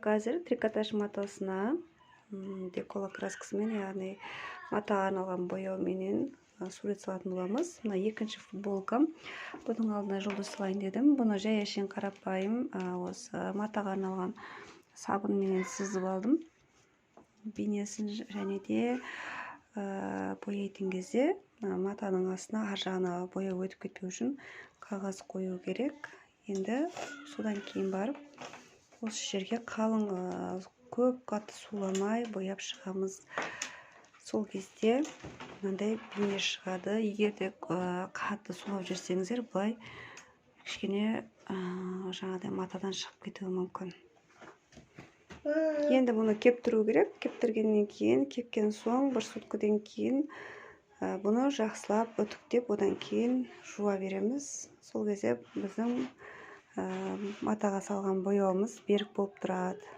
азыр трикотаж матасына декола краскасымен, яғни матаға арналған бояу менен сурет салатын боламыз. Мына екінші футболкам. Бұның алдына жұлдыз салайын дедім. Бұны жай әшейін қарапайым осы матаға арналған сабын менен сызып алдым. Бейнесін және де бояйтын кезде матаның астына ар жағына бояу өтіп кетпеу үшін қағаз қою керек. Енді содан кейін барып осы жерге қалың көп қатты суламай бояп шығамыз. Сол кезде мынандай бейне шығады. Егер де қатты сулап жүрсеңіздер, былай кішкене жаңағыдай матадан шығып кетуі мүмкін. Енді бұны кептіру керек. Кептіргеннен кейін, кепкен соң бір суткадан кейін бұны жақсылап үтіктеп, одан кейін жуа береміз. Сол кезде біздің матаға салған бояуымыз берік болып тұрады.